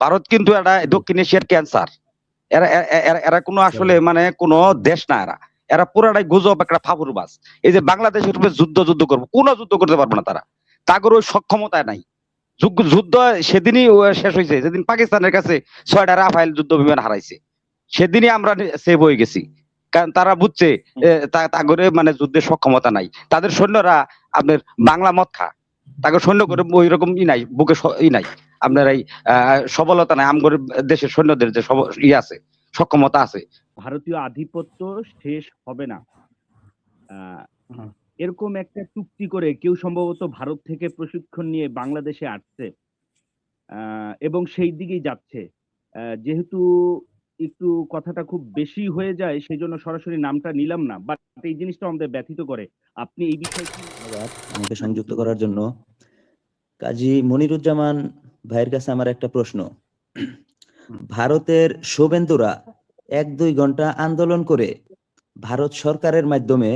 ভারত কিন্তু এটা দক্ষিণ এশিয়ার ক্যান্সার। এরা এরা এরা কোনো আসলে মানে কোনো দেশ না, এরা এরা পুরাটাই গুজব, একটা ফাফুরবাজ। এই যে বাংলাদেশের উপরে যুদ্ধ করবো, কোনো যুদ্ধ করতে পারবো না তারা, তাগর ওই সক্ষমতায় নাই। যুদ্ধ সেদিনই শেষ হয়েছে যেদিন পাকিস্তানের কাছে 6টা রাফাইল যুদ্ধ বিমান হারাইছে, সেদিনই আমরা সেভ হয়ে গেছি। কারণ তারা বুঝছে তাগরে মানে যুদ্ধের সক্ষমতা নাই, তাদের সৈন্যরা আপনার বাংলা মদ খা, তাদের সৈন্য করে ওই রকম নাই, বুকে নাই আপনার এই সবলতা নাই। আমগর দেশের সৈন্যদের যে আছে, সক্ষমতা আছে। ভারতীয় আধিপত্য শেষ হবে না, এরকম একটা চুক্তি করে কেউ সম্ভবত ভারত থেকে প্রশিক্ষণ নিয়ে বাংলাদেশে আসছে এবং সেই দিকেই যাচ্ছে। যেহেতু একটু কথাটা খুব বেশি হয়ে যায়, সেই জন্য সরাসরি নামটা নিলাম না, বাট এই জিনিসটা আমাদের ব্যথিত করে। আপনি এই বিষয়ে আমাকে সংযুক্ত করার জন্য। কাজী মনিরুজ্জামান ভাইয়ের কাছে আমার একটা প্রশ্ন। ভারতের শুভেন্দুরা 1-2 ঘন্টা আন্দোলন করে ভারত সরকারের মাধ্যমে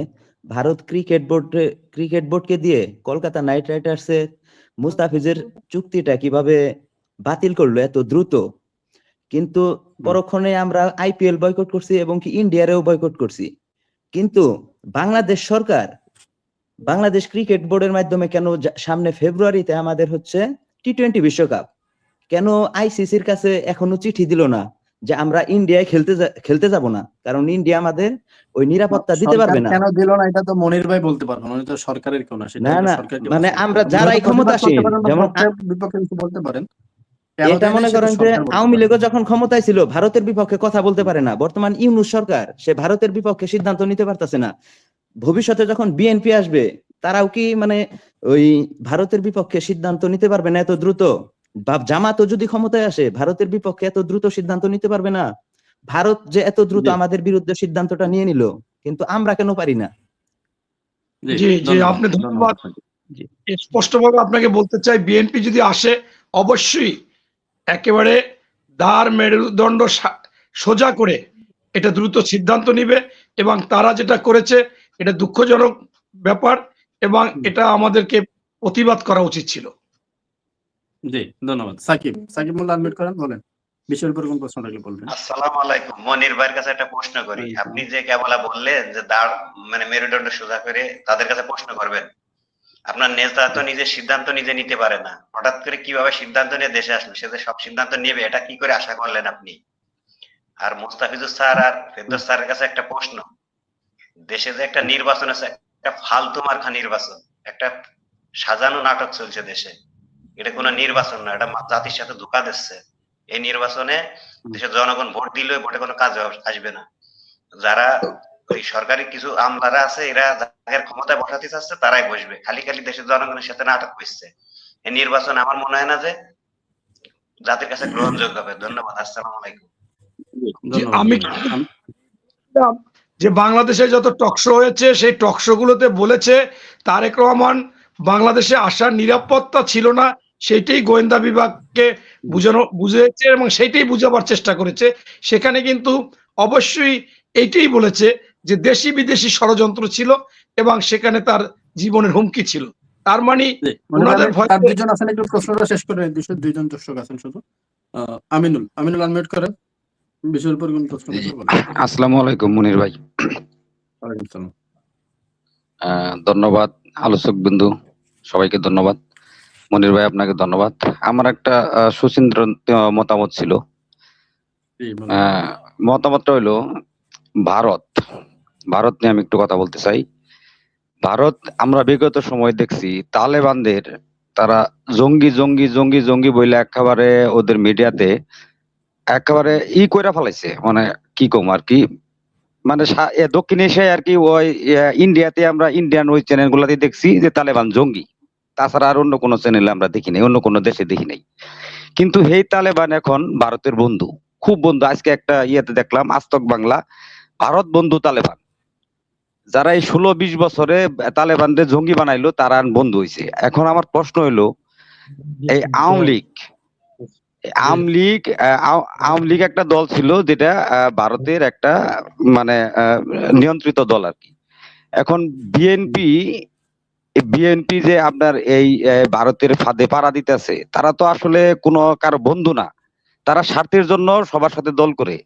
ভারত ক্রিকেট বোর্ডকে দিয়ে কলকাতা নাইট রাইডার্সের মুস্তাফিজের চুক্তিটা কিভাবে বাতিল করলো এত দ্রুত, কিন্তু পরক্ষণে আমরা আইপিএল বয়কট করছি এবং কি ইন্ডিয়ারেও বয়কট করছি। কিন্তু বাংলাদেশ সরকার বাংলাদেশ ক্রিকেট বোর্ডের মাধ্যমে কেন সামনে ফেব্রুয়ারিতে আমাদের হচ্ছে টি-20 বিশ্বকাপ, কেন আইসিসির কাছে এখনো চিঠি দিল না যে আমরা ইন্ডিয়ায় খেলতে যাব না, কারণ ইন্ডিয়া আমাদের ওই নিরাপত্তা দিতে পারবে না। কেন দিল না এটা তো মনির ভাই বলতে পারবেন, উনি তো সরকারের কেউ না। সেটা না মানে আমরা যারাই ক্ষমতাসীন, যেমন বিপক্ষে কিছু বলতে পারেন। এটা মনে করেন যে আওয়ামী লীগও যখন ক্ষমতায় ছিল ভারতের বিপক্ষে কথা বলতে পারে না, বর্তমান ইউনূস সরকার সে ভারতের বিপক্ষে সিদ্ধান্ত নিতে পারতেছে না। ভবিষ্যতে যখন বিএনপি আসবে তারাও কি মানে ওই ভারতের বিপক্ষে সিদ্ধান্ত নিতে পারবে না এত দ্রুত? জামাতও যদি ক্ষমতায় আসে ভারতের বিপক্ষে এত দ্রুত সিদ্ধান্ত নিতে পারবে না। ভারত যে এত দ্রুত আমাদের বিরুদ্ধে সিদ্ধান্তটা নিয়ে নিল, কিন্তু আমরা কেন পারি না? জি জি, আপনি ধন্যবাদ। স্পষ্টভাবে আপনাকে বলতে চাই, বিএনপি যদি আসে অবশ্যই একেবারে দ্বার মেরুদণ্ড সোজা করে এটা দ্রুত সিদ্ধান্ত নিবে, এবং তারা যেটা করেছে এটা দুঃখজনক ব্যাপার, এবং এটা আমাদেরকে প্রতিবাদ করা উচিত ছিল। জি ধন্যবাদ। সাকিব মোল্লা আনমিউট করেন, বলেন বিষয়ের উপর কোন প্রশ্ন থাকলে বলবেন। আসসালামু আলাইকুম। মনির ভাইয়ের কাছে একটা প্রশ্ন করি। আপনি যে কেবল বললেন যে দাঁড় মানে মেরুদণ্ড সোজা করে তাদের কাছে প্রশ্ন করবেন, আপনার নেতা তো নিজের সিদ্ধান্ত নিজে নিতে পারে না, হঠাৎ করে কিভাবে সিদ্ধান্ত নিয়ে দেশে আসলো? সে যে সব সিদ্ধান্ত নেবে এটা কি করে আশা করলেন আপনি? আর মুস্তাফিজুর স্যার আর ফেরদৌস স্যারের কাছে একটা প্রশ্ন, দেশে যে একটা নির্বাচন আছে, একটা ফালতু মার্কা নির্বাচন, একটা সাজানো নাটক চলছে দেশে, এটা কোনো নির্বাচন না, এটা জাতির সাথে ধোঁকা দিচ্ছে। এই নির্বাচনে দেশের জনগণ ভোট দিলে ভোটে কোনো কাজ আসবে না। যারা ওই সরকারি কিছু আমলারা আছে, এরা যাদের ক্ষমতায় বসাতে চাচ্ছে তারাই বসবে, খালি খালি দেশের জনগণের সাথে নাটক করছে। এই নির্বাচন আমার মনে হয় না যে জাতির কাছে গ্রহণযোগ্য হবে। ধন্যবাদ। আসসালামু আলাইকুম। আমি যে বাংলাদেশে যত টকশো হয়েছে সেই টকশো গুলোতে বলেছে তারেক রহমান বাংলাদেশে আসার নিরাপত্তা ছিল না, সেইটাই গোয়েন্দা বিভাগকে বুঝিয়েছে এবং সেইটাই বুঝাবার চেষ্টা করেছে। সেখানে কিন্তু অবশ্যই এইটাই বলেছে যে দেশি বিদেশি ষড়যন্ত্র ছিল এবং সেখানে তার জীবনের হুমকি ছিল। তার মানে ওনাদের ভয়। দুজন আছেন, একটু প্রশ্নটা শেষ করে দুইজন দর্শক আছেন শুধু। আমিনুল আনমিউট করেন, বিষয়ের উপর কোন প্রশ্ন করতে বলেন। আসসালামু আলাইকুম মনির ভাই। ওয়ালাইকুম আসসালাম। ধন্যবাদ আলোচক বিন্দু, সবাইকে ধন্যবাদ। মনির ভাই আপনাকে ধন্যবাদ। আমার একটা সুচিন্তিত মতামত ছিল। মতামতটা হইলো ভারত নিয়ে আমি একটু কথা বলতে চাই। ভারত আমরা বিগত সময় দেখছি তালেবানদের, তারা জঙ্গি জঙ্গি জঙ্গি জঙ্গি বলে একেবারে ওদের মিডিয়াতে একেবারে কইরা ফেলাইছে, মানে কি কম আর কি, মানে দক্ষিণ এশিয়ায় আর কি ওই ইন্ডিয়াতে আমরা ইন্ডিয়ান ওই চ্যানেল গুলাতে দেখছি যে তালেবান জঙ্গি, তাছাড়া আর অন্য কোনো চ্যানেলে আমরা দেখি নাই, অন্য কোনো দেশে দেখি নাই। কিন্তু এই তালেবান এখন ভারতের বন্ধু, খুব বন্ধু। আজকে একটা ইয়েতে দেখলাম আজতক বাংলা, ভারত বন্ধু তালেবান। যারা এই 16-20 বছরে তালেবানদের জঙ্গি বানাইলো তারা বন্ধু হয়েছে। এখন আমার প্রশ্ন হইলো, এই আওয়ামী লীগ একটা দল ছিল যেটা ভারতের একটা মানে নিয়ন্ত্রিত দল আর কি। এখন বিএনপি যে আপনার এই ভারতের ফাঁদে পাড়া দিতেছে, তারা তো আসলে কোনো কারো বন্ধু না, তারা স্বার্থের জন্য সবার সাথে দল করে।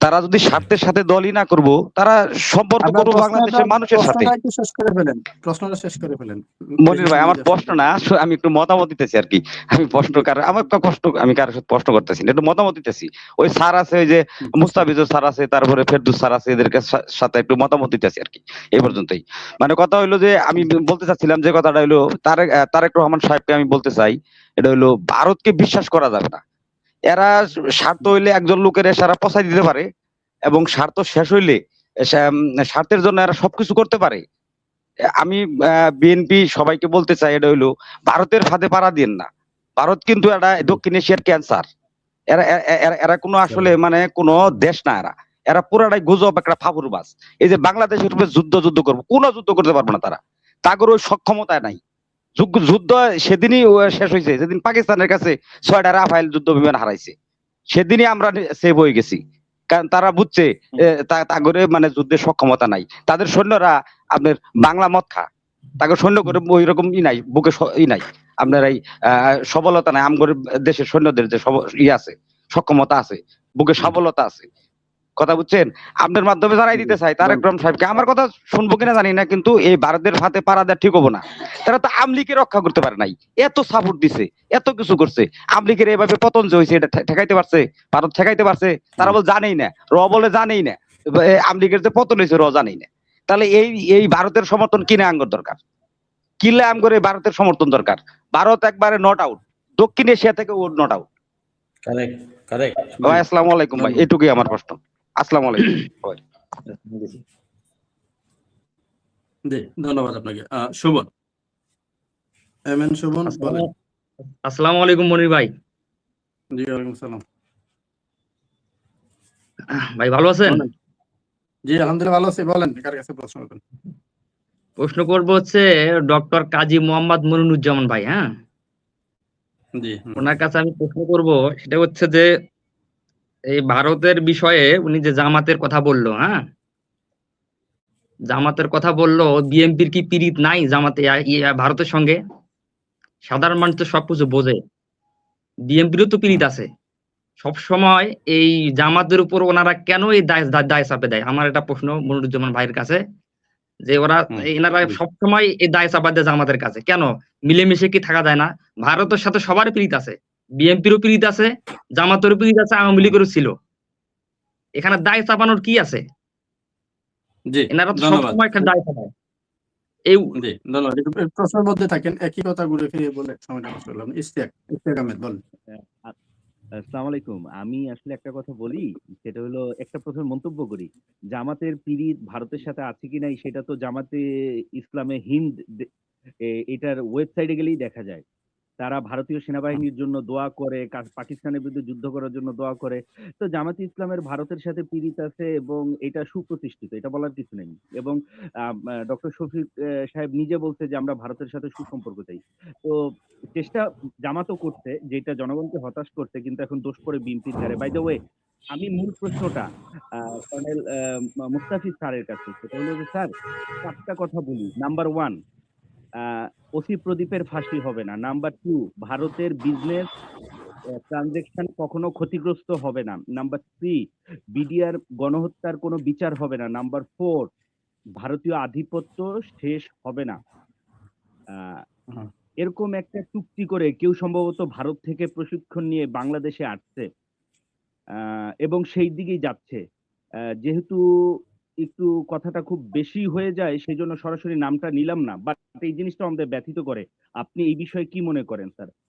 তারা যদি স্বার্থের সাথে দলই না করবো, তারা সম্পর্ক আপনার করবো বাংলাদেশের মানুষের সাথে। প্রশ্নটা একটু শেষ করে ফেলেন, প্রশ্নটা শেষ করে ফেলেন। মনির ভাই, আমার প্রশ্ন না, আমি একটু মতামত দিতেছি আর কি। আমি আমার একটা প্রশ্ন, আমি কারোর সাথে প্রশ্ন করতেছি না, একটু মতামত দিতেছি। ওই স্যার আছে, ওই যে মুস্তাফিজুর স্যার আছে, তারপরে ফেরদৌস স্যার আছে, এদেরকে সাথে একটু মতামত দিতেছি আর কি। এই পর্যন্তই। মানে কথা হইলো যে আমি বলতে চাচ্ছিলাম যে কথাটা হইলো তারেক রহমান সাহেবকে আমি বলতে চাই, এটা হইলো ভারতকে বিশ্বাস করা যাবে না। এরা স্বার্থ হইলে একজন লোকের সারা পচাই দিতে পারে, এবং স্বার্থ শেষ হইলে স্বার্থের জন্য এরা সবকিছু করতে পারে। আমি বিএনপি সবাইকে বলতে চাই, এটা হইলো ভারতের ফাঁদে পাড়া দিন না। ভারত কিন্তু এটা দক্ষিণ এশিয়ার ক্যান্সার। এরা এরা কোনো আসলে মানে কোনো দেশ না। এরা পুরাটাই গুজব, একটা ফাফুরবাজ। এই যে বাংলাদেশের উপরে যুদ্ধ করবো, কোনো যুদ্ধ করতে পারবো না তারা। তাগর ওই সক্ষমতায় নাই। যুদ্ধ সেদিনই শেষ হয়েছে যেদিন পাকিস্তানের কাছে 6টা রাফাইল যুদ্ধ বিমান হারাইছে। সেদিনই আমরা সেভ হয়ে গেছি, কারণ তারা বুঝছে তাগরে মানে যুদ্ধের সক্ষমতা নাই। তাদের সৈন্যরা আপনার বাংলা মদ খা, তাকে সৈন্য করে ওই রকম নাই, বুকে নাই আপনার এই সবলতা নাই। আমগর দেশের সৈন্যদের যে আছে, সক্ষমতা আছে, বুকে সবলতা আছে। কথা বুঝছেন? আপনার মাধ্যমে জানাই দিতে চাই তারেক রহমান সাহেবকে, আমার কথা শুনবো কিনা জানি না, কিন্তু এই ভারতের ফাঁদে পাড়া দেওয়া ঠিক হবো না। তারা তো আমলিকে রক্ষা করতে পারে নাই, এত সাপোর্ট দিছে, এত কিছু করছে। আমলিকের এভাবে পতন যে হয়েছে, এটা ঠেকাইতে পারছে? ভারত ঠেকাইতে পারছে? তারা বলে জানেই না, বলে জানেই না আমলিকের যে পতন হয়েছে, জানেই না। তাহলে এই ভারতের সমর্থন কিনে আঙ্গর দরকার, কিনলে আমগরে ভারতের সমর্থন দরকার। ভারত একবারে নট আউট, দক্ষিণ এশিয়া থেকে ও নট আউট। ভাই আসসালামু আলাইকুম ভাই, এটুকুই আমার প্রশ্ন। আসসালামু আলাইকুম। জি, ধন্যবাদ আপনাকে। শোভন, শোভন বলেন। আসসালামু আলাইকুম মনির ভাই। জি, ওয়ালাইকুম সালাম। ভাই ভালো আছেন? জি, আলহামদুলিল্লাহ ভালো আছি। বলেন, কার কাছে প্রশ্ন করবেন? প্রশ্ন করবো হচ্ছে ডক্টর কাজী মোহাম্মদ মনিরুজ্জামান ভাই। হ্যাঁ, জি, ওনার কাছে আমি প্রশ্ন করব, সেটা হচ্ছে যে এই ভারতের বিষয়ে উনি যে জামাতের কথা বললো, হ্যাঁ, জামাতের কথা বললো, বিএনপির কি পীড়িত নাই জামাতে ভারতের সঙ্গে? সাধারণ মানুষ তো সবকিছু বোঝে, বিএনপিরও তো পীড়িত আছে। সব সময় এই জামাতের উপর ওনারা কেন এই দায় চাপে দেয়? আমার এটা প্রশ্ন মনিরুজ্জামান ভাইয়ের কাছে, যে ওরা এনারা সবসময় এই দায় চাপা দেয় জামাতের কাছে কেন? মিলেমিশে কি থাকা যায় না? ভারতের সাথে সবার পীড়িত আছে, বিএনপিরও পীড়িত আছে, জামাতেরও পীড়িত আছে, আওয়ামী লীগেরও ছিল। এখানে দায় চাপানোর কি আছে? জি, এনারা তো ধন্যবাদ। সবসময় একটা দায় চাপায়। এই জি, ধন্যবাদ। একটু প্রশ্নের মধ্যে থাকেন, একই কথা ঘুরে ফিরে বলে সময়টা নষ্ট করলাম। ইশতিয়াক আহমেদ বলেন। আসসালামু আলাইকুম। আমি আসলে একটা কথা বলি, সেটা হলো একটা প্রথম মন্তব্য করি। জামাতের পীড়িত ভারতের সাথে আছে কি নাই সেটা তো জামাতে ইসলামে হিন্দ এটার ওয়েবসাইটে গেলেই দেখা যায়। তারা ভারতীয় সেনাবাহিনীর জন্য দোয়া করে, পাকিস্তানের বিরুদ্ধে যুদ্ধ করার জন্য দোয়া করে। তো জামাতে ইসলামের ভারতের সাথে পীড়িত আছে এবং এটা সুপ্রতিষ্ঠিত, এটা বলার কিছু নেই। এবং ডক্টর শফিক সাহেব নিজে বলছে যে আমরা ভারতের সাথে সুসম্পর্ক চাই। তো চেষ্টা জামাতও করছে, যেটা জনগণকে হতাশ করছে, কিন্তু এখন দোষ করে বিএনপির ঘাড়ে। বাই দ্য ওয়ে, আমি মূল প্রশ্নটা কর্নেল মুস্তাফিজ স্যারের কাছে, সেটা হলো যে স্যার 4টা কথা বলি। নাম্বার 1, ওসি প্রদীপের ফাঁসি হবে না। নাম্বার 2, ভারতের বিজনেস ট্রানজেকশন কখনো ক্ষতিগ্রস্ত হবে না। নাম্বার 3, বিডিআর গণহত্যার কোনো বিচার হবে না। নাম্বার 4, ভারতীয় আধিপত্য শেষ হবে না। এরকম একটা চুক্তি করে কেউ সম্ভবত ভারত থেকে প্রশিক্ষণ নিয়ে বাংলাদেশে আসছে এবং সেই দিকেই যাচ্ছে। যেহেতু একটু কথাটা খুব বেশি হয়ে যায়, সেই জন্য সরাসরি নামটা নিলাম না, বাট এই জিনিসটা আমাদের ব্যথিত করে। আপনি এই বিষয়ে কি মনে করেন স্যার?